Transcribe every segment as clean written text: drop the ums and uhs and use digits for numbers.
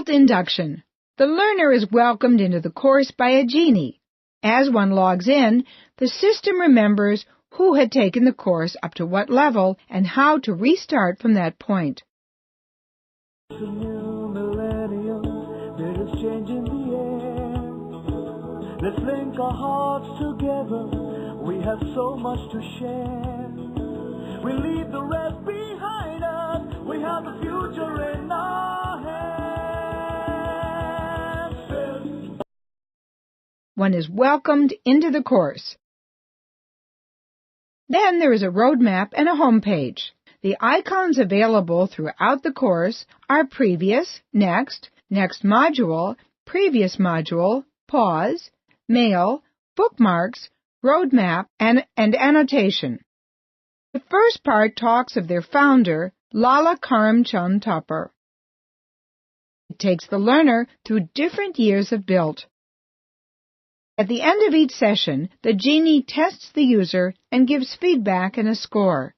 Induction. The learner is welcomed into the course by a Genie. As one logs in, the system remembers who had taken the course up to what level and how to restart from that point. It's a new millennium, there is change in the air. Let's link our hearts together, we have so much to share. We leave the rest behind us, we have the future in our hands. One is welcomed into the course. Then there is a roadmap and a home page. The icons available throughout the course are Previous, Next, Next Module, Previous Module, Pause, Mail, Bookmarks, Roadmap, and Annotation. The first part talks of their founder, Lala Karamchand Thapar. It takes the learner through different years of BILT. At the end of each session, the Genie tests the user and gives feedback and a score.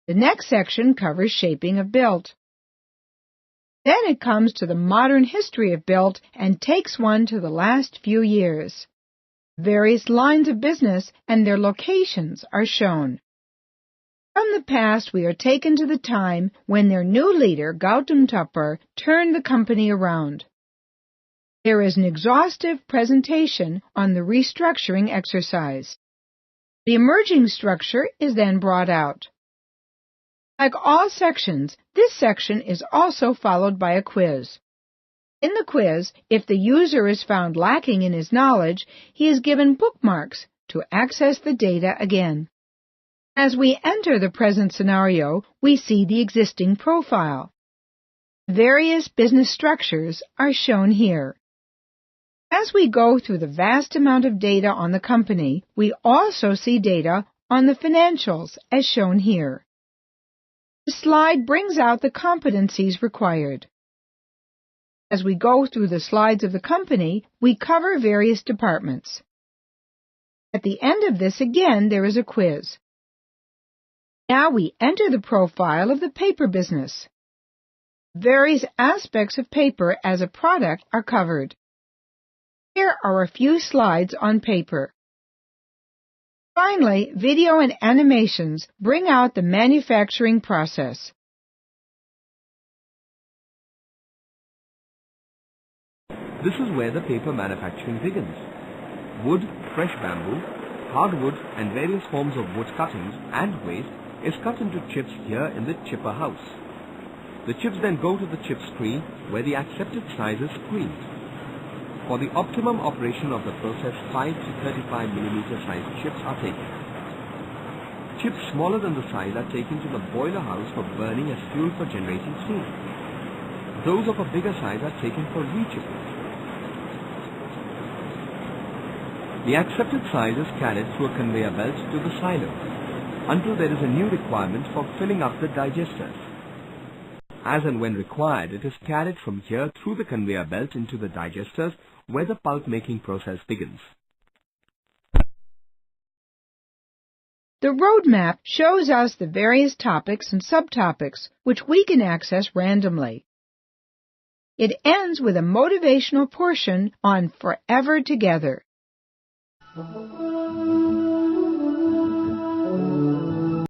The next section covers shaping of BILT. Then it comes to the modern history of BILT and takes one to the last few years. Various lines of business and their locations are shown. From the past, we are taken to the time when their new leader, Gautam Thapar, turned the company around. There is an exhaustive presentation on the restructuring exercise. The emerging structure is then brought out. Like all sections, this section is also followed by a quiz. In the quiz, if the user is found lacking in his knowledge, he is given bookmarks to access the data again. As we enter the present scenario, we see the existing profile. Various business structures are shown here. As we go through the vast amount of data on the company, we also see data on the financials as shown here. The slide brings out the competencies required. As we go through the slides of the company, we cover various departments. At the end of this again, there is a quiz. Now we enter the profile of the paper business. Various aspects of paper as a product are covered. Here are a few slides on paper. Finally, video and animations bring out the manufacturing process. This is where the paper manufacturing begins. Wood, fresh bamboo, hardwood and various forms of wood cuttings and waste is cut into chips here in the chipper house. The chips then go to the chip screen where the accepted size is screened. For the optimum operation of the process, 5 to 35 mm sized chips are taken. Chips smaller than the size are taken to the boiler house for burning as fuel for generating steam. Those of a bigger size are taken for rechipping. The accepted size is carried through a conveyor belt to the silo until there is a new requirement for filling up the digesters. As and when required, it is carried from here through the conveyor belt into the digesters where the pulp making process begins. The roadmap shows us the various topics and subtopics which we can access randomly. It ends with a motivational portion on Forever Together.